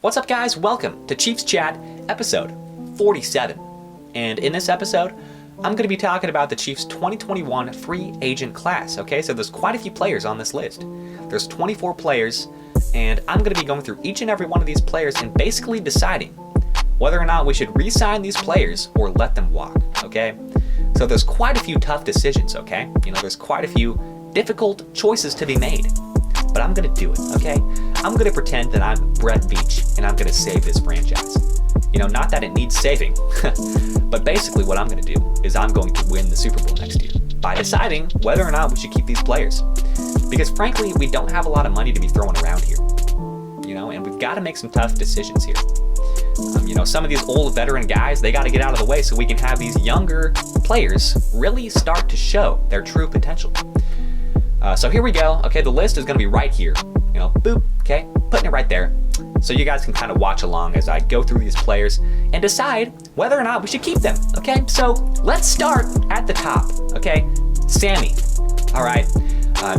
What's up, guys? Welcome to Chiefs Chat, episode 47. And in this episode, I'm going to be talking about the Chiefs 2021 free agent class. Okay, so there's quite a few players on this list. There's 24 players, and I'm going to be going through each and every one of these players and basically deciding whether or not we should re-sign these players or let them walk. Okay, so there's quite a few tough decisions. Okay, there's quite a few difficult choices to be made, but I'm going to do it. Okay, I'm going to pretend that I'm Brett Veach and I'm going to save this franchise. Not that it needs saving, but basically what I'm going to do is I'm going to win the Super Bowl next year by deciding whether or not we should keep these players. Because frankly, we don't have a lot of money to be throwing around here, and we've got to make some tough decisions here. Some of these old veteran guys, they got to get out of the way so we can have these younger players really start to show their true potential. So here we go. Okay, the list is going to be right here. Boop, okay, putting it right there. So you guys can kind of watch along as I go through these players and decide whether or not we should keep them. Okay, so let's start at the top. Okay, Sammy. All right,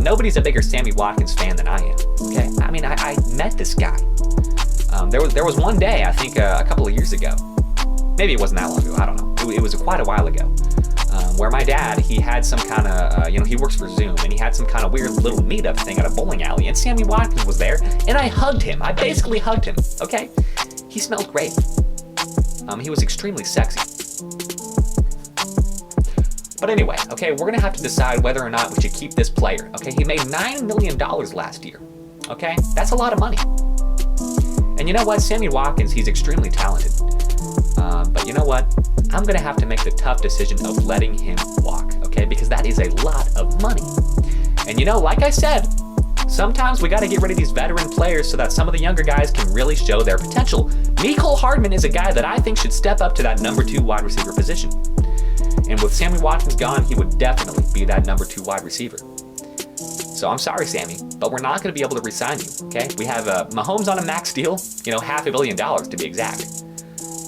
nobody's a bigger Sammy Watkins fan than I am. Okay, I mean, I met this guy. There was one day, I think a couple of years ago. Maybe it wasn't that long ago. I don't know. It was quite a while ago. Where my dad, he had some kind of, he works for Zoom, and he had some kind of weird little meetup thing at a bowling alley, and Sammy Watkins was there, and I hugged him. I basically hugged him, okay? He smelled great. He was extremely sexy. But anyway, okay, we're gonna have to decide whether or not we should keep this player, okay? He made $9 million last year, okay? That's a lot of money. And you know what? Sammy Watkins, he's extremely talented. But you know what? I'm going to have to make the tough decision of letting him walk, okay? Because that is a lot of money. And like I said, sometimes we got to get rid of these veteran players so that some of the younger guys can really show their potential. Mecole Hardman is a guy that I think should step up to that number 2 wide receiver position. And with Sammy Watkins gone, he would definitely be that number 2 wide receiver. So I'm sorry, Sammy, but we're not going to be able to re-sign you, okay? We have Mahomes on a max deal, $500 million to be exact.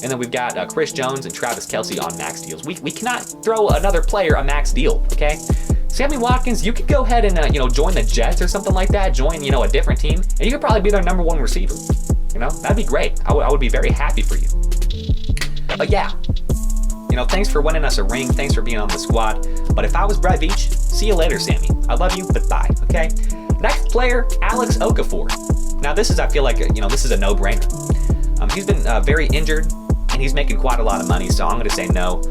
And then we've got Chris Jones and Travis Kelce on max deals. We cannot throw another player a max deal, okay? Sammy Watkins, you could go ahead and join the Jets or something like that. Join a different team, and you could probably be their number 1 receiver. That'd be great. I would be very happy for you. But yeah, thanks for winning us a ring. Thanks for being on the squad. But if I was Brett Veach, see you later, Sammy. I love you, but bye. Okay. Next player, Alex Okafor. Now this is, I feel like this is a no-brainer. He's been very injured. And he's making quite a lot of money, so I'm going to say no.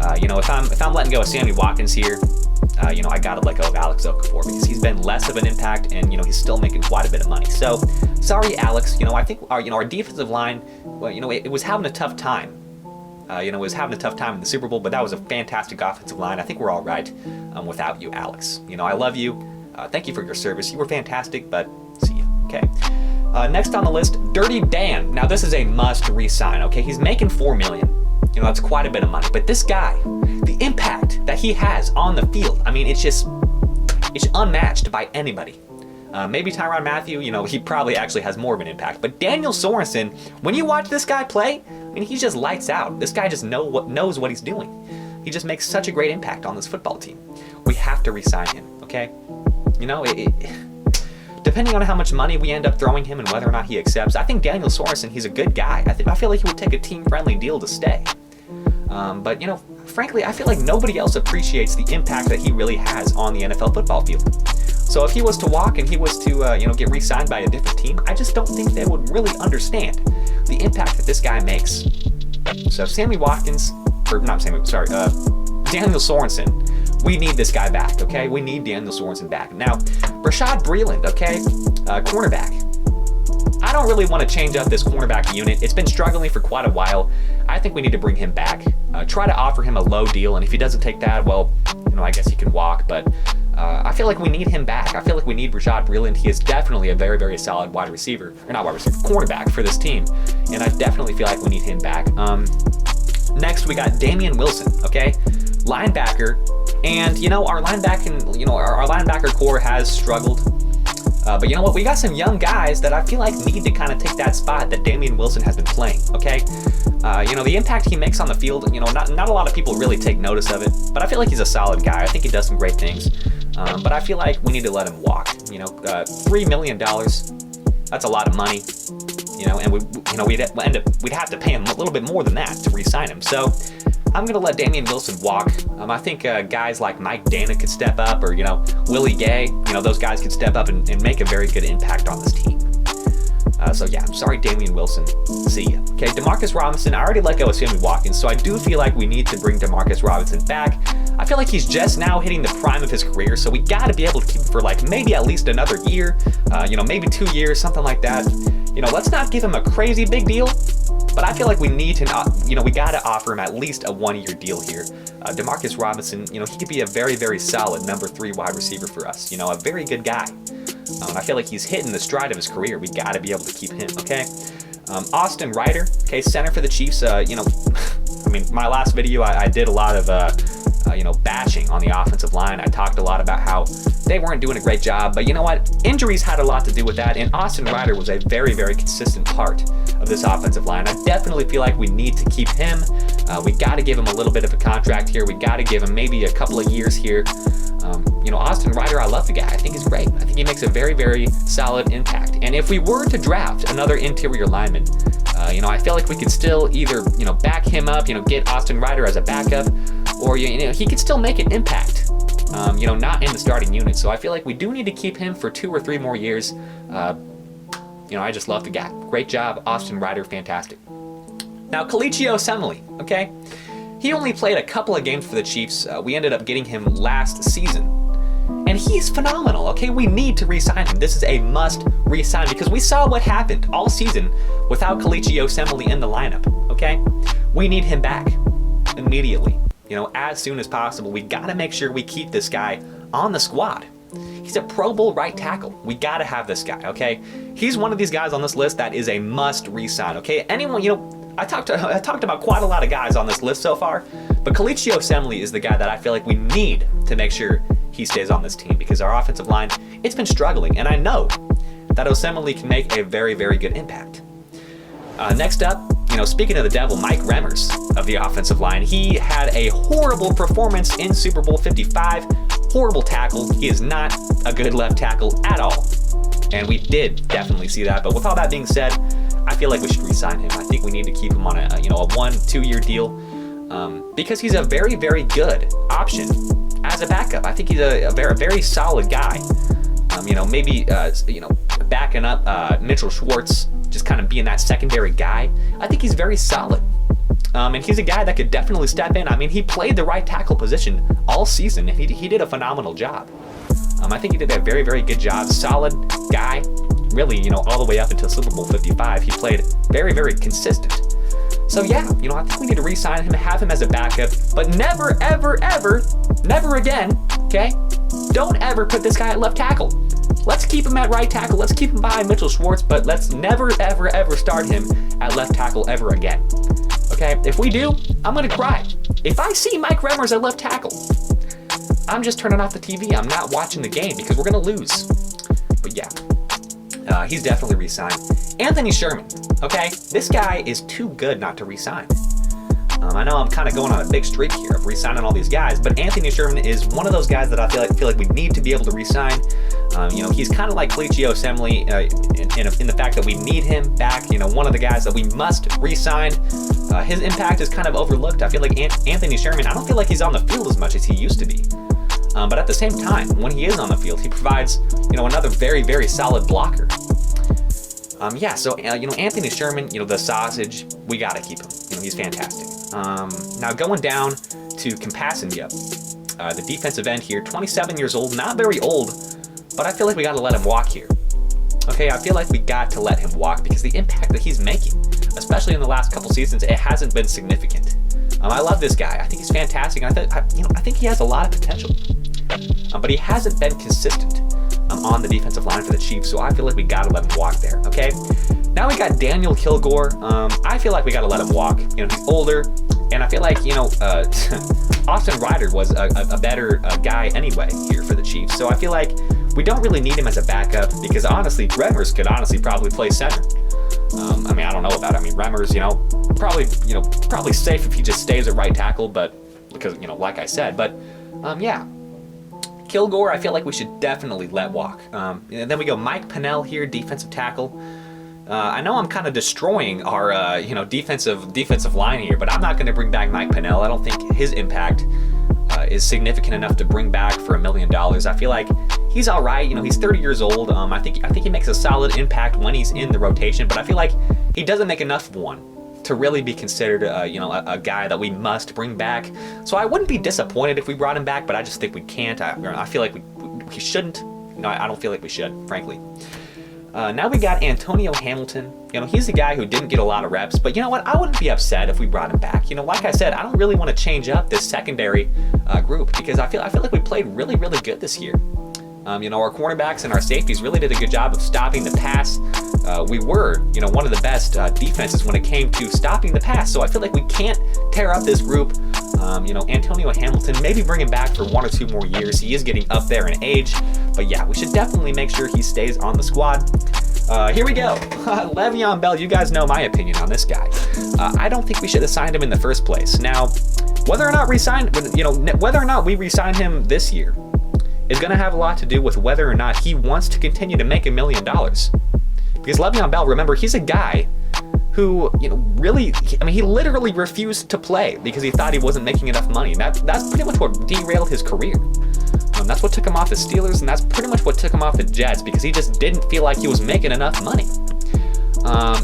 If I'm letting go of Sammy Watkins here, I got to let go of Alex Okafor because he's been less of an impact, and he's still making quite a bit of money. So, sorry, Alex. I think our defensive line, it was having a tough time. It was having a tough time in the Super Bowl, but that was a fantastic offensive line. I think we're all right without you, Alex. I love you. Thank you for your service. You were fantastic, but see you. Okay. Next on the list, Dirty Dan. Now this is a must re-sign, okay? He's making $4 million. That's quite a bit of money. But this guy, the impact that he has on the field, I mean, it's unmatched by anybody. Maybe Tyrann Mathieu, he probably actually has more of an impact. But Daniel Sorenson, when you watch this guy play, I mean, he just lights out. This guy just knows what he's doing. He just makes such a great impact on this football team. We have to re-sign him, okay? Depending on how much money we end up throwing him and whether or not he accepts, I think Daniel Sorenson, he's a good guy. I feel like he would take a team-friendly deal to stay. But frankly, I feel like nobody else appreciates the impact that he really has on the NFL football field. So if he was to walk and he was to, get re-signed by a different team, I just don't think they would really understand the impact that this guy makes. So Sammy Watkins, Daniel Sorenson, we need this guy back, okay? We need Daniel Sorenson back. Now, Rashad Breeland, okay? Cornerback. I don't really want to change up this cornerback unit. It's been struggling for quite a while. I think we need to bring him back. Try to offer him a low deal, and if he doesn't take that, well, I guess he can walk, but I feel like we need him back. I feel like we need Rashad Breeland. He is definitely a very, very solid cornerback for this team, and I definitely feel like we need him back. Next, we got Damian Wilson, okay? Linebacker. And our linebacker core has struggled. But you know what? We got some young guys that I feel like need to kind of take that spot that Damian Wilson has been playing. Okay, the impact he makes on the field. Not a lot of people really take notice of it, but I feel like he's a solid guy. I think he does some great things. But I feel like we need to let him walk. $3 million. That's a lot of money. and we'd have to pay him a little bit more than that to re-sign him. So I'm going to let Damian Wilson walk. I think guys like Mike Dana could step up, or, Willie Gay, those guys could step up and make a very good impact on this team. So yeah, I'm sorry, Damian Wilson. See ya. Okay, Demarcus Robinson, I already let go of Sammy Watkins, so I do feel like we need to bring Demarcus Robinson back. I feel like he's just now hitting the prime of his career, so we got to be able to keep him for like maybe at least another year, maybe 2 years, something like that. Let's not give him a crazy big deal, but I feel like we need to, we got to offer him at least a 1-year deal here. Demarcus Robinson, he could be a very, very solid number 3 wide receiver for us, a very good guy. I feel like he's hitting the stride of his career. We got to be able to keep him, okay? Austin Ryder, okay, center for the Chiefs. My last video, I did a lot of, bashing on the offensive line. I talked a lot about how they weren't doing a great job, but you know what? Injuries had a lot to do with that, and Austin Ryder was a very, very consistent part of this offensive line. I definitely feel like we need to keep him. We got to give him a little bit of a contract here. We got to give him maybe a couple of years here. Austin Ryder, I love the guy. I think he's great. I think he makes a very, very solid impact. And if we were to draft another interior lineman, I feel like we could still either, back him up, get Austin Ryder as a backup, or, he could still make an impact, not in the starting unit. So I feel like we do need to keep him for 2 or 3 more years. I just love the guy. Great job, Austin Ryder, fantastic. Now, Kalichio Semele, okay? He only played a couple of games for the Chiefs. We ended up getting him last season. And he's phenomenal, okay? We need to re-sign him. This is a must re-sign because we saw what happened all season without Kalichio Semele in the lineup, okay? We need him back immediately, as soon as possible. We got to make sure we keep this guy on the squad. He's a Pro Bowl right tackle. We got to have this guy, okay? He's one of these guys on this list that is a must re-sign, okay? Anyone, I talked about quite a lot of guys on this list so far, but Kalichio Semele is the guy that I feel like we need to make sure he stays on this team because our offensive line, it's been struggling, and I know that Osemele can make a very, very good impact. Next up, speaking of the devil, Mike Remmers of the offensive line, he had a horrible performance in Super Bowl 55, horrible tackle. He is not a good left tackle at all, and we did definitely see that. But with all that being said, I feel like we should re-sign him. I think we need to keep him on a 1-2 year deal because he's a very, very good option as a backup. I think he's a very solid guy. Maybe backing up Mitchell Schwartz, just kind of being that secondary guy. I think he's very solid. And he's a guy that could definitely step in. He played the right tackle position all season, and he did a phenomenal job. I think he did a very, very good job. Solid guy. Really, all the way up until Super Bowl 55, he played very, very consistent. So yeah, I think we need to re-sign him, have him as a backup, but never, ever, ever, never again, okay? Don't ever put this guy at left tackle. Let's keep him at right tackle. Let's keep him behind Mitchell Schwartz, but let's never, ever, ever start him at left tackle ever again. Okay? If we do, I'm going to cry. If I see Mike Remmers at left tackle, I'm just turning off the TV. I'm not watching the game because we're going to lose. But yeah. He's definitely re-signed. Anthony Sherman, okay? This guy is too good not to re-sign. I know I'm kind of going on a big streak here of re-signing all these guys, but Anthony Sherman is one of those guys that I feel like we need to be able to re-sign. He's kind of like Kalichio Semele in the fact that we need him back. One of the guys that we must re-sign. His impact is kind of overlooked. I feel like Anthony Sherman, I don't feel like he's on the field as much as he used to be. But at the same time, when he is on the field, he provides, another very, very solid blocker. So Anthony Sherman, the sausage, we got to keep him. He's fantastic. Now going down to Compassia, the defensive end here, 27 years old, not very old, but I feel like we got to let him walk here. Okay, I feel like we got to let him walk because the impact that he's making, especially in the last couple seasons, it hasn't been significant. I love this guy. I think he's fantastic. I think he has a lot of potential, but he hasn't been consistent on the defensive line for the Chiefs, so I feel like we got to let him walk there, okay? Now we got Daniel Kilgore. I feel like we got to let him walk. He's older, and I feel like, Austin Ryder was a better guy anyway here for the Chiefs, so I feel like we don't really need him as a backup because, honestly, Remmers could probably play center. I don't know about it. Remmers, probably safe if he just stays at right tackle, but because, like I said, but, yeah. Kilgore, I feel like we should definitely let walk. And then we go Mike Pennell here, defensive tackle. I know I'm kind of destroying our, defensive line here, but I'm not going to bring back Mike Pennell. I don't think his impact is significant enough to bring back for $1 million. I feel like he's all right. He's 30 years old. I think he makes a solid impact when he's in the rotation, but I feel like he doesn't make enough of one to really be considered, a guy that we must bring back. So I wouldn't be disappointed if we brought him back, but I just think we can't. I feel like we shouldn't. I don't feel like we should, frankly. Now we got Antonio Hamilton. He's a guy who didn't get a lot of reps, but you know what? I wouldn't be upset if we brought him back. Like I said, I don't really want to change up this secondary group because I feel like we played really, really good this year. Our cornerbacks and our safeties really did a good job of stopping the pass. We were, one of the best defenses when it came to stopping the pass. So I feel like we can't tear up this group. Antonio Hamilton, maybe bring him back for 1 or 2 more years. He is getting up there in age. But yeah, we should definitely make sure he stays on the squad. Here we go. Le'Veon Bell, you guys know my opinion on this guy. I don't think we should have signed him in the first place. Now, whether or not we re-sign him this year is going to have a lot to do with whether or not he wants to continue to make $1 million. Because Le'Veon Bell, remember, he's a guy who, he literally refused to play because he thought he wasn't making enough money. That's pretty much what derailed his career. That's what took him off the Steelers, and that's pretty much what took him off the Jets because he just didn't feel like he was making enough money.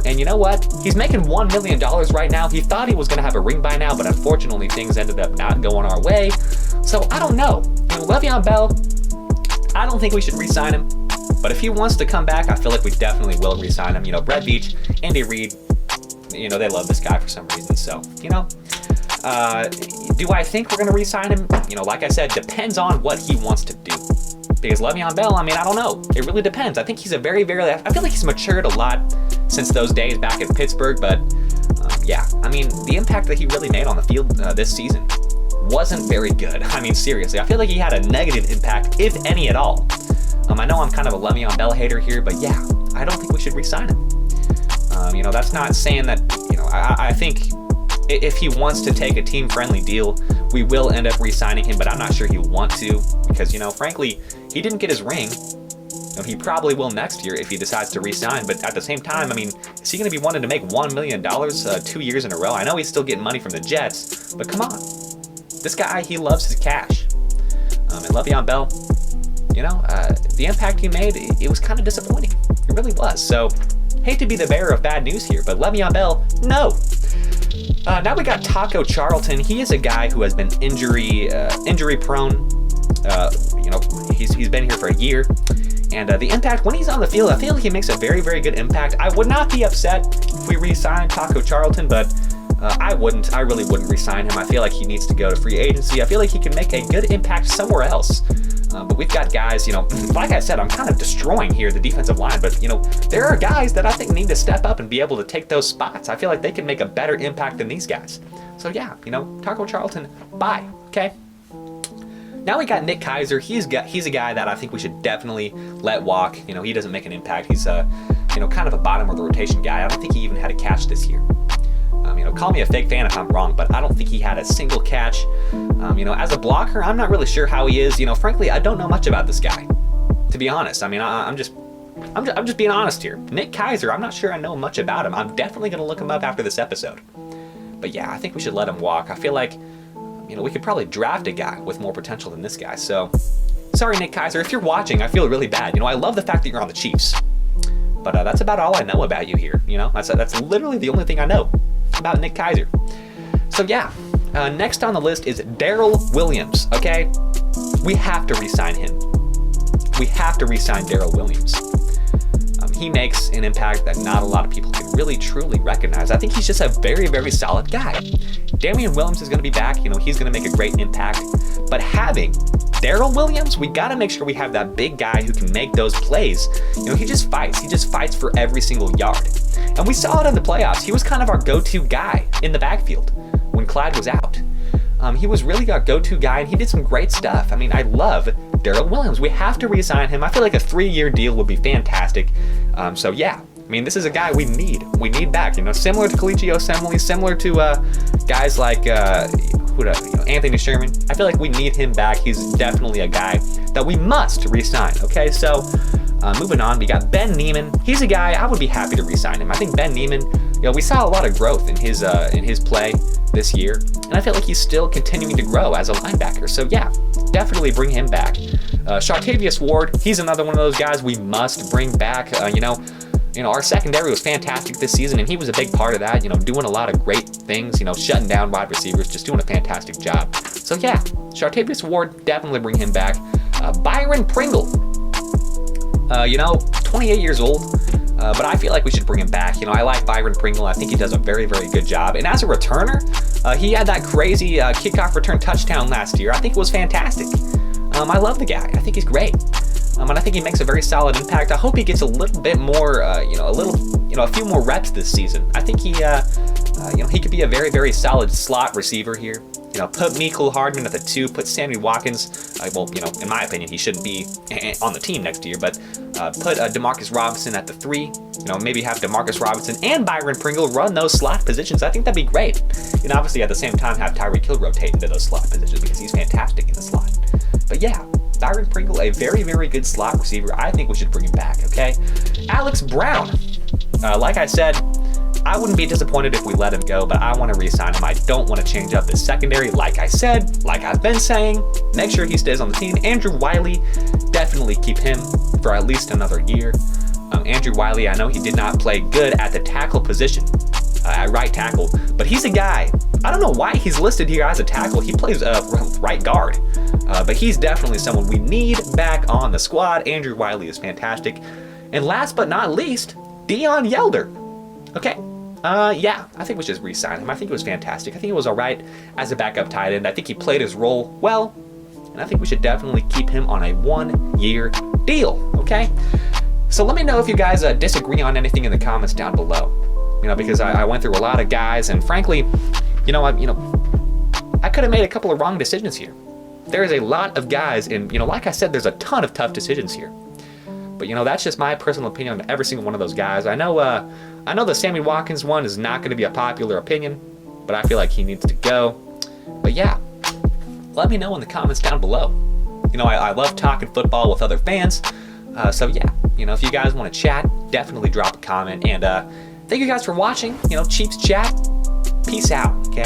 And you know what? He's making $1 million right now. He thought he was going to have a ring by now, but unfortunately things ended up not going our way. So I don't know. Le'Veon Bell, I don't think we should re-sign him. But if he wants to come back, I feel like we definitely will re-sign him. Brett Veach, Andy Reid, they love this guy for some reason. So, do I think we're going to re-sign him? Like I said, depends on what he wants to do. Because Le'Veon Bell, I don't know. It really depends. I think he's I feel like he's matured a lot since those days back in Pittsburgh. But, the impact that he really made on the field this season wasn't very good. Seriously, I feel like he had a negative impact, if any at all. I know I'm kind of a Le'Veon Bell hater here, but yeah, I don't think we should re-sign him. That's not saying that, I think if he wants to take a team-friendly deal, we will end up re-signing him, but I'm not sure he'll want to because, frankly, he didn't get his ring. He probably will next year if he decides to re-sign, but at the same time, is he going to be wanting to make $1 million 2 years in a row? I know he's still getting money from the Jets, but come on. This guy, he loves his cash. And Le'Veon Bell, the impact he made, it was kind of disappointing. It really was. So, hate to be the bearer of bad news here, but Le'Veon Bell, no. Now we got Taco Charlton. He is a guy who has been injury prone. He's been here for a year. And the impact, when he's on the field, I feel like he makes a very, very good impact. I would not be upset if we re-signed Taco Charlton, but I really wouldn't re-sign him. I feel like he needs to go to free agency. I feel like he can make a good impact somewhere else. But we've got guys, like I said, I'm kind of destroying here the defensive line, but, there are guys that I think need to step up and be able to take those spots. I feel like they can make a better impact than these guys. So yeah, Taco Charlton, bye, okay? Now we got Nick Keizer. He's a guy that I think we should definitely let walk. He doesn't make an impact. He's kind of a bottom of the rotation guy. I don't think he even had a catch this year. Call me a fake fan if I'm wrong, but I don't think he had a single catch. As a blocker, I'm not really sure how he is. Frankly, I don't know much about this guy, to be honest. I'm just being honest here. Nick Keizer, I'm not sure I know much about him. I'm definitely going to look him up after this episode. But yeah, I think we should let him walk. I feel like, we could probably draft a guy with more potential than this guy. So, sorry, Nick Keizer, if you're watching, I feel really bad. I love the fact that you're on the Chiefs. But that's about all I know about you here. That's literally the only thing I know about Nick Keizer. So yeah, next on the list is Darrell Williams, okay? We have to re-sign him. We have to re-sign Darrell Williams. He makes an impact that not a lot of people can really truly recognize. I think he's just a very, very solid guy. Damian Williams is going to be back. He's going to make a great impact. But having Darrell Williams, we got to make sure we have that big guy who can make those plays. He just fights. He just fights for every single yard. And we saw it in the playoffs. He was kind of our go-to guy in the backfield when Clyde was out. He was really our go-to guy, and he did some great stuff. I love Darrell Williams. We have to re-sign him. I feel like a 3-year deal would be fantastic. So yeah, this is a guy we need. We need back. Similar to Kalichi Osemele, similar to guys like Anthony Sherman. I feel like we need him back. He's definitely a guy that we must re-sign. Okay, so Moving on, we got Ben Neiman. He's a guy I would be happy to re-sign him. I think Ben Neiman, we saw a lot of growth in his play this year, and I feel like he's still continuing to grow as a linebacker. So yeah, definitely bring him back. Chartavius Ward, he's another one of those guys we must bring back. Our secondary was fantastic this season, and he was a big part of that, doing a lot of great things, shutting down wide receivers, just doing a fantastic job. So yeah, Chartavius Ward, definitely bring him back. Byron Pringle, 28 years old, but I feel like we should bring him back. I like Byron Pringle. I think he does a very, very good job. And as a returner, he had that crazy kickoff return touchdown last year. I think it was fantastic. I love the guy. I think he's great. And I think he makes a very solid impact. I hope he gets a little bit more, a few more reps this season. I think he could be a very, very solid slot receiver here. Put Mecole Hardman at the 2, put Sammy Watkins, in my opinion, he shouldn't be on the team next year, but put Demarcus Robinson at the 3, maybe have Demarcus Robinson and Byron Pringle run those slot positions. I think that'd be great. Obviously at the same time have Tyreek Hill rotate into those slot positions because he's fantastic in the slot. But yeah, Byron Pringle, a very, very good slot receiver. I think we should bring him back, okay? Alex Brown, like I said, I wouldn't be disappointed if we let him go, but I want to re-sign him. I don't want to change up the secondary. Like I said, like I've been saying, make sure he stays on the team. Andrew Wiley, definitely keep him for at least another year. Andrew Wiley, I know he did not play good at the tackle position, at right tackle, but he's a guy. I don't know why he's listed here as a tackle. He plays right guard, but he's definitely someone we need back on the squad. Andrew Wiley is fantastic. And last but not least, Dion Yelder. Okay. Yeah, I think we should re-sign him. I think it was fantastic. I think it was all right as a backup tight end. I think he played his role well, and I think we should definitely keep him on a 1-year deal, okay? So let me know if you guys disagree on anything in the comments down below. Because I went through a lot of guys, and frankly, I could have made a couple of wrong decisions here. There is a lot of guys, and like I said, there's a ton of tough decisions here. But that's just my personal opinion on every single one of those guys. I know the Sammy Watkins one is not going to be a popular opinion, but I feel like he needs to go. But yeah, let me know in the comments down below. I love talking football with other fans. So yeah, if you guys want to chat, definitely drop a comment. And thank you guys for watching. Chiefs Chat. Peace out. Okay.